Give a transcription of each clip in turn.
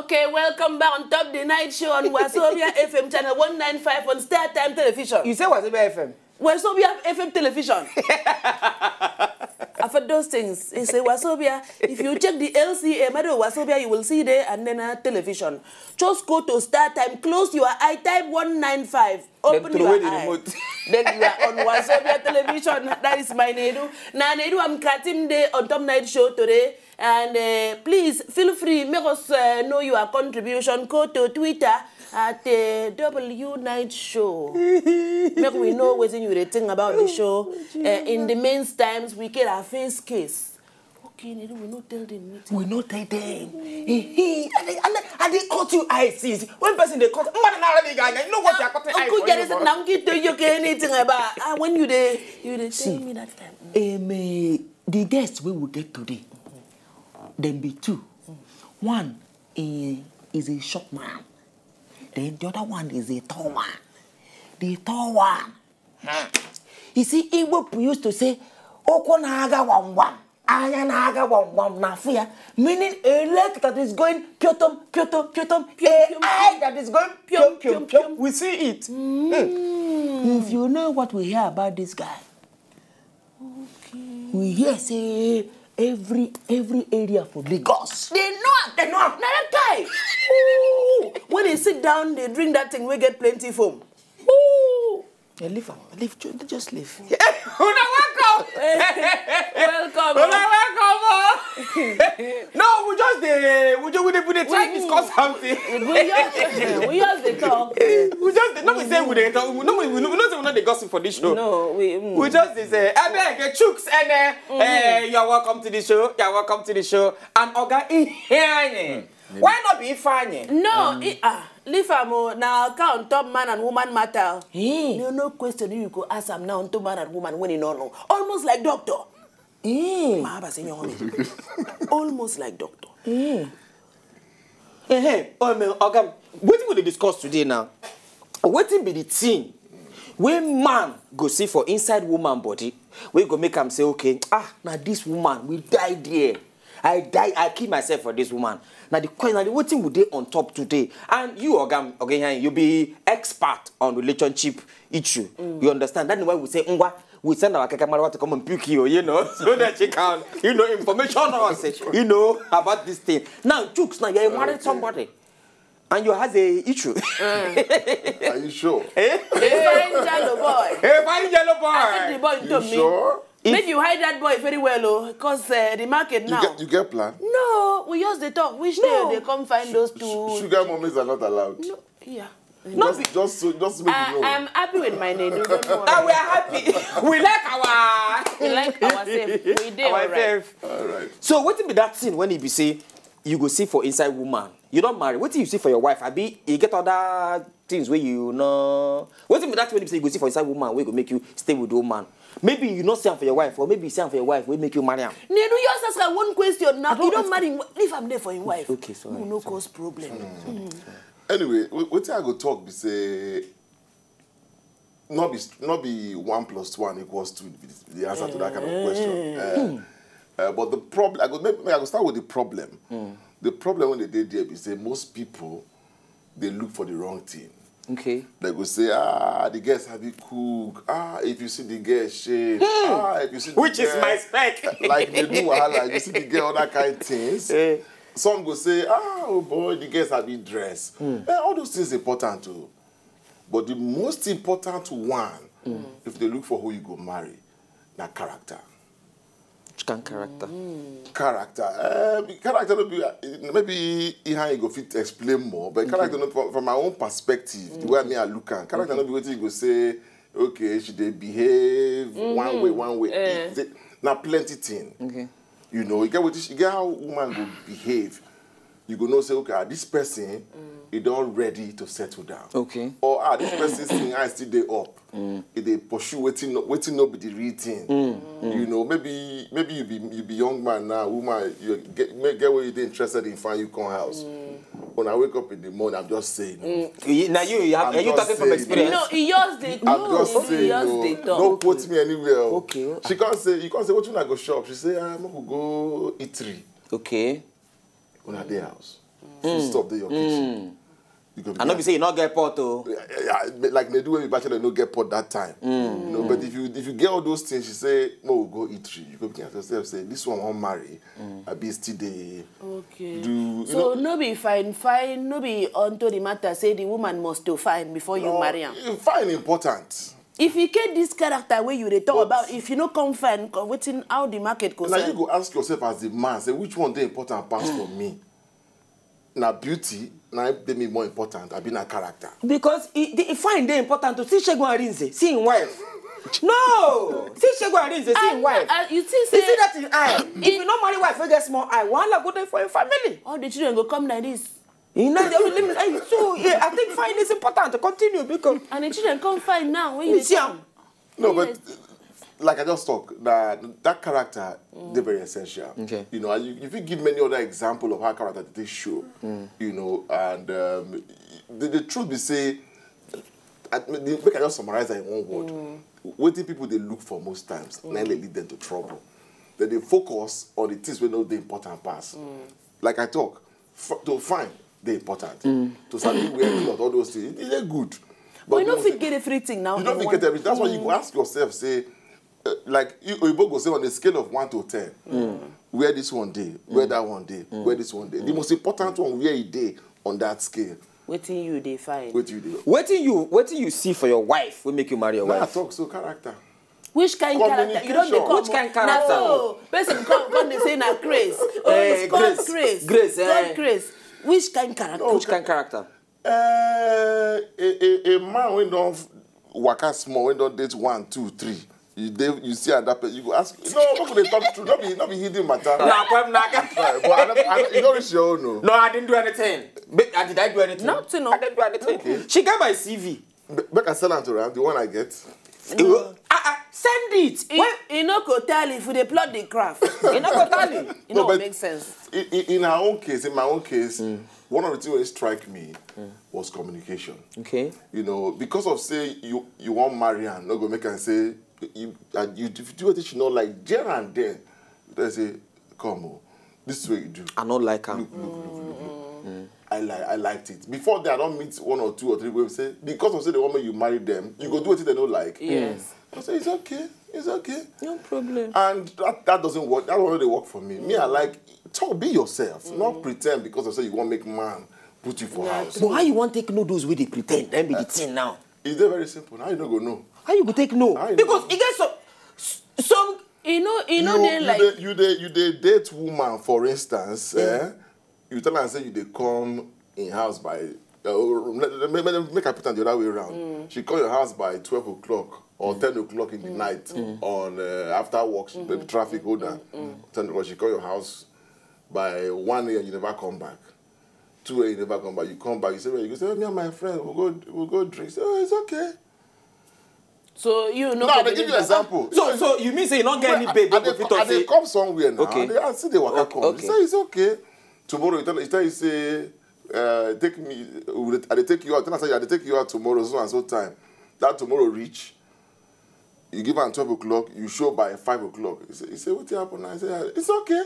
Okay, welcome back on Top the Night Show on Wazobia FM channel 195 on Star Time Television. You say Wazobia FM? Wazobia FM Television. For those things, it's a Wazobia. If you check the LCA, matter Wazobia, you will see there and then a television. Just go to Star Time, close your eye, type 195, open your eye. Then you are on Wazobia Television. That is my Nedu. Now, Nedu, I'm cutting day on Top Night Show today. And please feel free, make us know your contribution. Go to Twitter at W Night Show. Make we know what you think about the show. In the main times, we get our face case. Okay, we not tell them. We not tell them. And they cut you eyes. One person they cut. You know what you're cutting eyes for? There is a now get to you anything about when you tell me that time. The guests we will get today. Then be two. One is a short man. Then the other one is a tall man. The tall one. You see, Igbo used to say, Oko naga wam, aya naga wam na fear, meaning a leg that is going pyotom, pyotom, pyotom, a eye that is going pyom, pyom, pyom. We see it. If you know what we hear about this guy, we hear say, every area for Lagos. They know. Now that guy. When they sit down, they drink that thing, we get plenty foam. Yeah, leave, just leave. Welcome. No, we just try to discuss something. We just talk. We just not say we talk. No, we not the gossip for this show. No, we just say, I beg Chuks and you are welcome to the show. You are welcome to the show. And Oga Iheanyi. Why not be Iheanyi? No, leave am now count top man and woman matter. No question you could ask him now to man and woman when you don't know. Almost like doctor. Almost like doctor. Hey, Oga, what will they discuss today now? What will be the thing when man go see for inside woman body, we go make him say, okay, now this woman will die there. I kill myself for this woman. Now the question, what thing would they on top today? And you, Ogam, okay, you be expert on relationship issue. You understand? That's why we say, we send our camera to come and pick you, you know, so that she can, you know, information on us, you know, about this thing. Now, Chuks, now you married somebody, and you has a issue. Are you sure? Fine yellow boy. Fine yellow boy. I think the boy told me. Sure? Make you hide that boy very well, because the market now. You get plan? No, we use the talk. Which day they come find those two? Sugar mummies are not allowed. No, yeah. Just make it know. I'm happy with my name. We are happy. We like ourselves. We did all right. So what will be that thing when you say you go see for inside woman? You don't marry. What do you see for your wife? You get other things where you know. What will be that when you say you go see for inside woman where go make you stay with the woman? Maybe you not say for your wife, or maybe you say for your wife will make you marry him. Nedu, you ask one question now. You don't marry. Leave I'm there for your wife. Okay, sorry. No cause problem. Anyway, what I go talk be say not be 1 + 1 = 2 the answer to that kind of question. But the problem I go start with the problem. The problem when they did there is say most people they look for the wrong thing. Okay. They go say, the guests have it cook. If you see the girl shave. If you see the which is my spec. Like they do wahala, you see the girl, all that kind of things. Some go say, oh boy, the girls have it dressed. All those things important too. But the most important one, if they look for who you go marry, that character. Which kind of character? Character. Character, maybe Iheanyi go fit explain more, but character, from my own perspective, the way I look at character, not be what you go say, okay, should they behave one way. Now, plenty thing. Okay. You know, you get how woman go behave. You go know, say, okay, this person is not ready to settle down. Okay. Or this person thing I still dey up. If they pursue waiting not be the real thing. You know, maybe you be young man now, woman, you get what you're interested in, find you come house. When I wake up in the morning, I'm just saying. Now are you talking from experience? No, he just did. I'm just saying. Don't quote me anywhere. Okay. She can't say. You can't say what you want to go shop. She say I'm gonna go eatery. Okay. On her day house. Food stuff in your kitchen. I know you say you not get pot though. Like they do when we bachelor, no get pot that time. You know, but if you get all those things, you say, "No, we'll go eat tree." You go begin at yourself, say, "This one won't marry." I be still there. Okay. So no be fine, no be onto the matter. Say the woman must to fine before you marry him. Fine important. If you get this character where you talk about, if you no come fine, waiting how the market goes. Now you go ask yourself as the man, say which one the important part for me. Now beauty, now they me more important. I be na character. Because it find it important to see Shegun Arinze, see him wife. No, see Shegun Arinze, see him wife. You see that in eye. If you not marry wife, you get small eye. One go there for your family. All the children go come like this. You know, so yeah, I think fine is important to continue because. And the children come fine now when you see them. No, but like I just talked, that character, they're very essential. Okay. You know, if you give many other examples of how character they show, you know, and the truth be say, I just summarize that in one word. What do people they look for most times? Now they lead them to trouble. Then they focus on the things we know the important parts. Like I talk, to find the important. To study where cloth, all those things, they're good. But you don't get everything now. You don't get everything. That's why you go ask yourself, say, like you both go say on a scale of 1 to 10, where this one day, where that one day, where this one day. The most important one where it day on that scale. Waiting you they find. Waiting you see for your wife will make you marry your wife. I talk so character. Which kind of character? You don't become. Which kind of character? No, person come they say na grace. Oh, it's called grace. Grace. Called grace. Which kind of character? Which kind of character? A man when don't waka small, when don't date 1, 2, 3. You see that person, you go ask. No, what could they talk to? Not be hidden matter. No, but you don't reach your own. No, I didn't do anything. Did I do anything? Nothing. I didn't do anything. Okay. She got my CV. But I sell it to her, the one I get. Send it. You know, go tell if they plot the craft. You know, go tell it. You know, it makes sense. In my own case, one of the things that strike me was communication. Okay. You know, because of say you want marry and not go make and say you do what you know like there and then. They say, come on, this is what you do. I don't like her. Look. I liked it. Before that, I don't meet 1 or 2 or 3 women say because of say the woman you marry them, you go do what they don't like. Yes. I say it's okay. It's okay. No problem. And that doesn't work. That don't really work for me. Me, I like be yourself. Not pretend because of say you want to make man put you for house. But how you want to take no those way they pretend? Then be the thing now. It's very simple. How you don't go no? How you go take no? Because it gets some you know they like you date woman for instance. You tell her and say you they come in house by make her put on the other way around. She come your house by 12 o'clock or 10 o'clock in the night on after work. The traffic hold down. 10 o'clock she come your house by 1 a.m. you never come back. 2 a.m. you never come back. You come back. You say, well, you say, oh, me and my friend we'll go drink. Say, oh, it's okay. So you know. No, they give you an example. So you mean say you don't get any baby? And they come somewhere now. Okay. And see they waka come. Okay. You say it's okay. Tomorrow you tell you say take me. I take you out. Tell us I take you out tomorrow so and so time. That tomorrow reach. You give her 12 o'clock. You show by 5 o'clock. You say what happened? I say it's okay.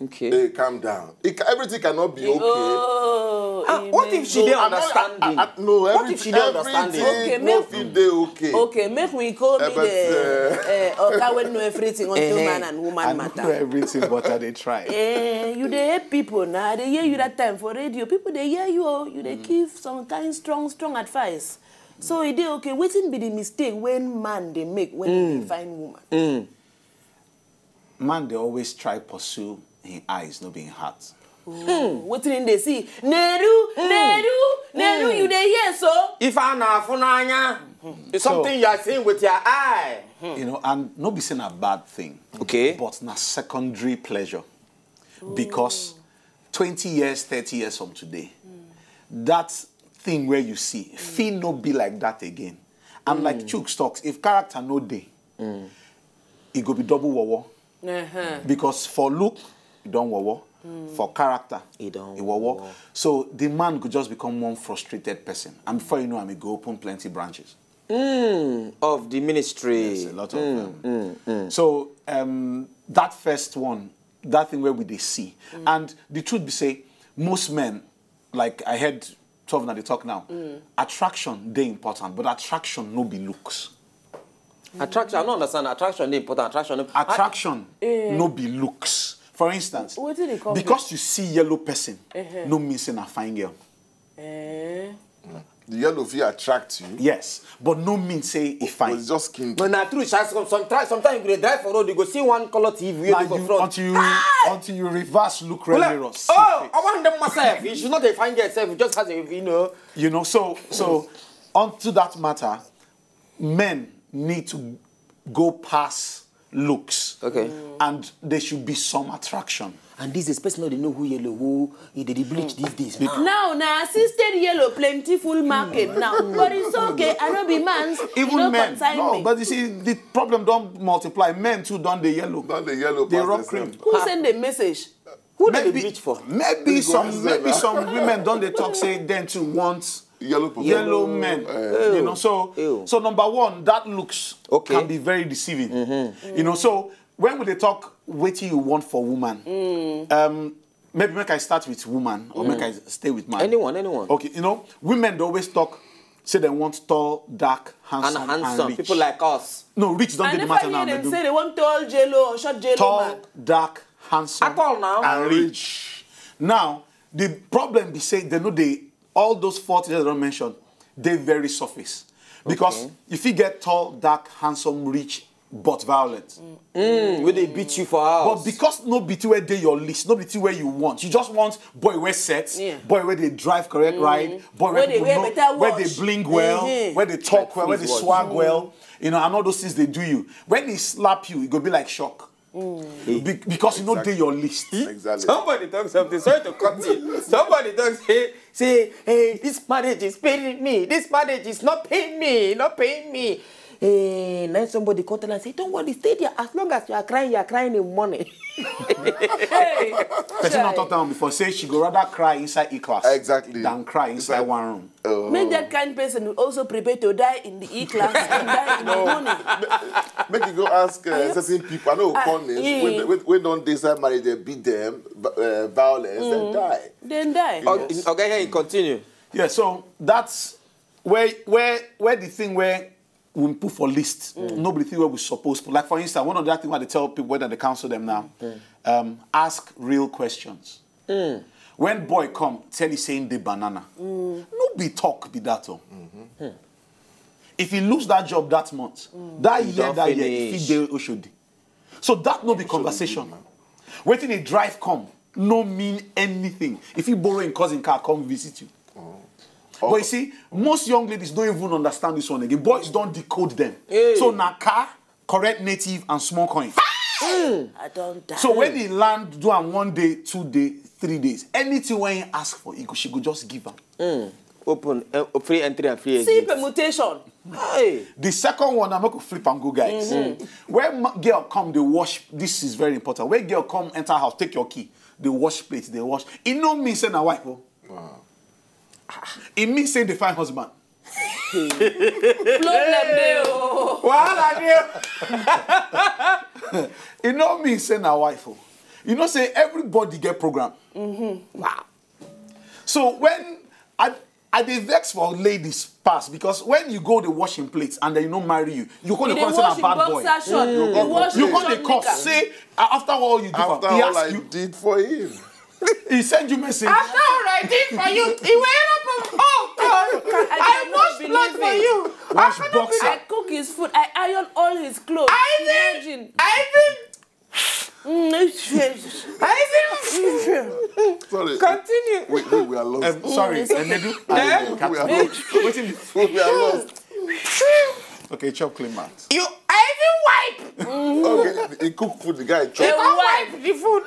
Okay. Hey, calm down. Everything cannot be okay. What if she didn't understanding? No, what if she didn't understanding? Okay, okay, make me call me the okay, know everything on man and woman matter. I know everything, but they try. You they hear people now. They hear you that time for radio. People they hear you. You they give some kind strong advice. So it okay. Waiting be the mistake when man they make when they find woman. Man they always try pursue in eyes, not being heart. What did they see? Neru, you they hear so? If I na funanya, it's something you are saying with your eye. You know, and not be saying a bad thing. Okay. But na secondary pleasure. Because 20 years, 30 years from today, that thing where you see, feel no be like that again. And like Chuks talks, if character no day, it go be double wawa. Because for look, you don't wawa. For character, you wawa. So the man could just become one frustrated person. And before you know, I may go open plenty branches. Of the ministry. Yes, a lot of them. So that first one, that thing where we they see. And the truth be say, most men, like I heard 12 now they talk now, attraction they important, but attraction no be looks. Attraction, I don't understand. Attraction they important. Attraction no be looks. For instance, because you see yellow person, no means in a fine girl. The yellow feet attract you. Yes, but no means say if fine. It's just skin. But now true, sometimes you go drive for road, you go see one color TV until you reverse look relevant. Oh, I want them myself. You should not find yourself. You just has a You know, so onto that matter, men need to go past looks. Okay. And there should be some attraction. And this is person they know who yellow, who they bleach these days. Now, assisted yellow, plentiful market now. But it's okay, I don't be man's. Even men. No, but you see, the problem don't multiply. Men too don't the yellow. Don't the yellow. They rub cream. Who send the message? Who they bleach for? Maybe some women don't they talk say then to want yellow men. You know, so number one, that looks can be very deceiving. You know, so when would they talk what you want for woman? Maybe make I start with woman or make I stay with man. Anyone. Okay, you know, women they always talk, say they want tall, dark, handsome, and rich. People like us. No, rich don't get the matter now. They say they want tall jello or short jello. Tall, dark, handsome, and rich. Now, the problem be say they know all those 40 that I don't mention, they very surface. Because if you get tall, dark, handsome, rich, but violent. Will they beat you for hours? But because no beat where they your list, no beat where you want. You just want boy where sets, boy where they drive correct ride, boy where they blink well, where they talk well, where they swag well. You know, and all those things they do you. When they slap you, it go be like shock. Because you know they your list. Exactly. Somebody talks something. Sorry to cut you. Somebody talks say, hey, this marriage is paying me. This marriage is not paying me. Now somebody called and say, don't worry, stay there. As long as you are crying in money. Hey, person not talked down before say she go rather cry inside E-class than cry inside one room. Make that kind person also prepare to die in the E-class and die in the morning. Make you go ask certain people. I know corners when don't decide marriage, they beat them, violence, then die. Okay, continue. Yeah, so that's where the thing where we put for list. Nobody think where we supposed to. Like for instance, one of the things where they tell people whether they counsel them now, ask real questions. When boy come, tell you saying the banana. No be talk be that. If he lose that job that month, that year, if he do should. So that no be conversation. Waiting a drive come, no mean anything. If you borrow in cousin car, come visit you. But you see, most young ladies don't even understand this one again. Boys don't decode them. So now car, correct native, and small coin. I don't die. So when they land, do them 1 day, 2 days, 3 days. Anything when you ask for, she go just give them. Open free entry and free exit. See permutation. Hey. The second one, I'm going to flip and go, guys. When girl come, they wash. This is very important. When girl come, enter house, take your key. They wash plates, they wash. It no mean say na wife. Wow. It means say they find husband. It no mean say na wife. You know say everybody get program. Wow. So when I dey vex for ladies pass because when you go the washing plates and then you don't marry you go to call a bad boy. You go to call say after all you do after for, all I did for him. He send you message. After all I did for you, he went up and I washed blood for you. I cook his food. I iron all his clothes. I even Sorry. Continue. We are lost. Sorry, Nedu. We are lost. Okay, chop clean mouth. I even wipe. Okay, he cook food. The guy chop. He wipe the food.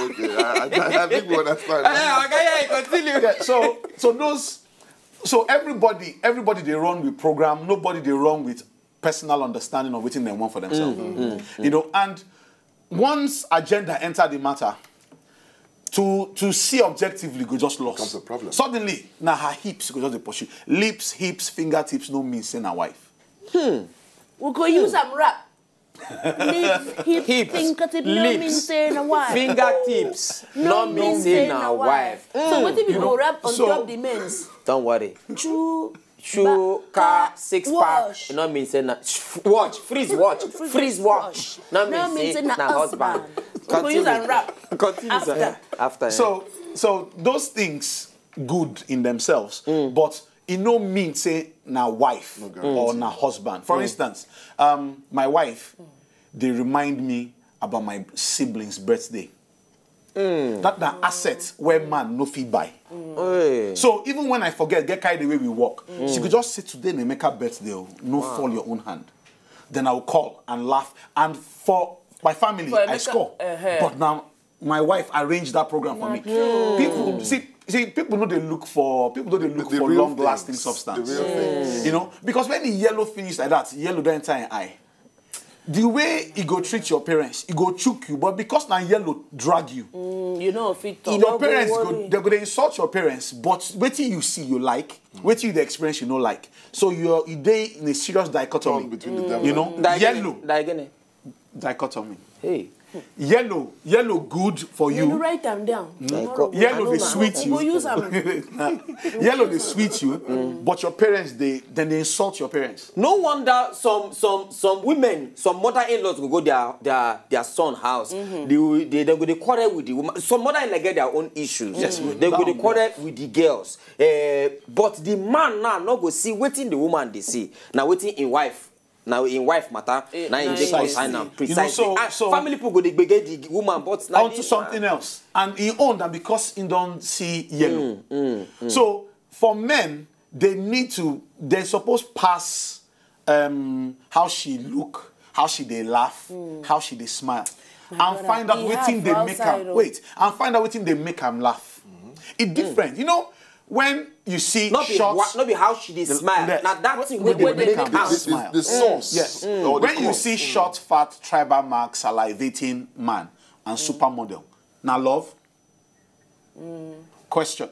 Okay. I think we understand. Okay, continue. Yeah, so everybody they run with program. Nobody they run with personal understanding of what they want for themselves. You know, and once agenda enter the matter, to see objectively go just lost. Becomes a problem. Suddenly, now her hips go just the pursue. Lips, hips, fingertips no mean say na wife. We could use some rap. Hips, lips, fingertips, no mean say na wife. So what if you go rap on top the men's? Don't worry. Shoe, car, six pack. No mean say na watch, freeze watch. No mean say na husband. Continue and rap. Continue after. So those things good in themselves, but it no mean say na wife or na husband. For instance, my wife, they remind me about my siblings' birthday. That the asset where man no fit buy. So even when I forget, get carried away we walk, she could just say today they make her birthday, no fall your own hand. Then I will call and laugh. And for my family, I score. But now my wife arranged that program for me. People see, people know they look for long-lasting substance. You know, because when the yellow finish like that, yellow don't enter an eye. The way he go treat your parents, he go choke you, but because now yellow drag you. You know, if it your parents they're gonna insult your parents, but wait till you see you like, wait till the experience you know like. So you're in a serious dichotomy between the you know, yellow dichotomy. Hey. Yellow good for you. You write them down. Yellow they sweet you. Yellow they sweet you, but your parents they insult your parents. No wonder some women, some mother-in-laws will go their son house. They go to quarrel with the woman. Some mother-in-law get their own issues. Yes, they go to quarrel with the girls. But the man now not go see waiting the woman they see. Now waiting in wife. Now in wife matter, now in the consign now precisely. You know, so family people go to get the woman, but now onto something else. And he owned that because he don't see yellow. So for men, they're supposed to pass how she look, how she they laugh, how she they smile, and find out what thing they make them and find out what thing they make them laugh. It's different, you know. When you see shots, not be how she did smile. Now that thing when they make her smile. The sauce. Yes. When you see short, fat, tribal mark, salivating man and supermodel. Now love. Question.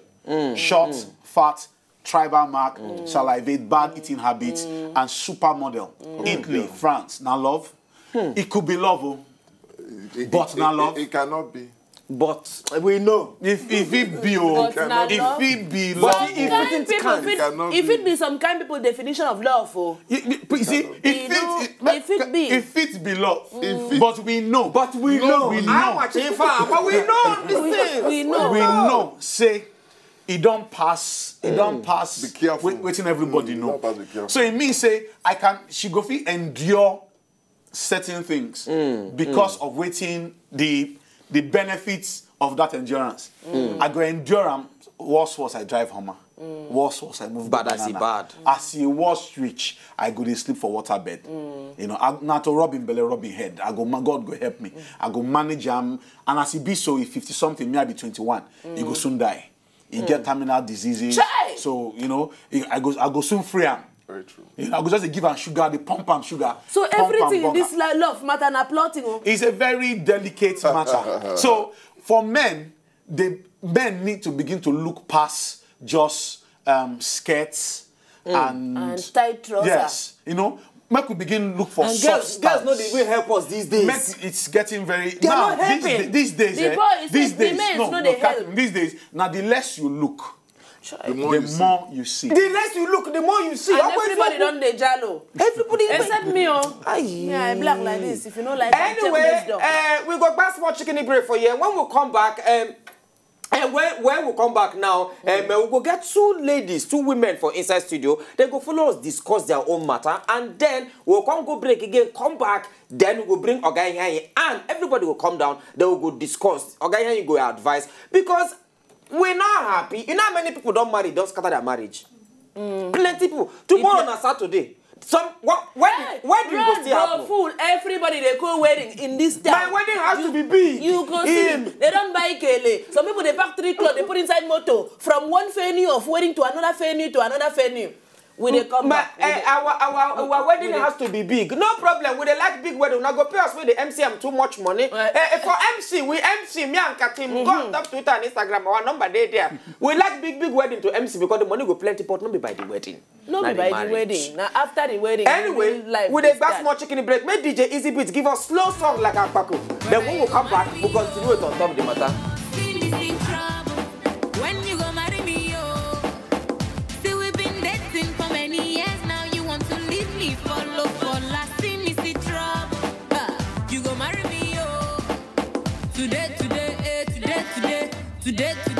Short, fat, tribal mark, salivate, bad eating habits, and supermodel. Italy, France. Now love. It could be love, but now love. It cannot be. But we know if it be if it be some kind people definition of love, if it be love, but we know, but we know this thing. We know. Say it don't pass. It don't pass. Be careful. Waiting everybody know. Be So it means say she go fit endure certain things because of waiting the benefits of that endurance. I go endure them. Worse I drive Hummer. Worse I move bad as he bad. As he was rich, I go to sleep for waterbed. You know, I not to rub him belly, rub him head. I go, my God go help me. I go manage him. And as he be so, if 50 something, me I be 21, he go soon die. He get terminal diseases. So you know, I go soon free him. Very true. You know, I go just give him sugar, they pump him sugar. So everything in this love matter and plotting. It's a very delicate matter. So for men, men need to begin to look past just skirts and tight trousers. Yes, you know, men could begin look for and soft girls know they will help us these days. Men, it's getting very They're not helping. These days. The boys, these days, these days. Now the less you look, the more you see. The less you look, the more you see. And everybody done the jalo. Everybody except me, yeah, I black like this. If you know like anyway, we got back small chicken break for you. And when we come back, when we come back now, we go get two women for inside studio. They go follow us discuss their own matter, and then we'll go break again, come back, then we go bring Iheanyi, and everybody will come down. They will go discuss. Iheanyi go advise because we're not happy. You know how many people don't marry, don't scatter their marriage? Plenty people. Tomorrow on a Saturday. Where do you go see happen? Fool. Everybody they call wedding in this town. My wedding has to be big. You go see. They don't buy kele. Some people they pack 3 clothes, they put inside motor from one venue of wedding to another venue to another venue. We dey come back. Our wedding has to be big. No problem. We dey like big wedding. Now go pay us with the MC am too much money. For MC, we MC me and Katim. Go on top Twitter and Instagram. Our number there. We like big wedding to MC because the money go plenty, but not be by the wedding. Not be by the wedding. Now after the wedding. Anyway, we dey back small chicken break. Make DJ Easy Beats give us slow song like a Paco. Then when we come back, we continue it on top of the matter. Today.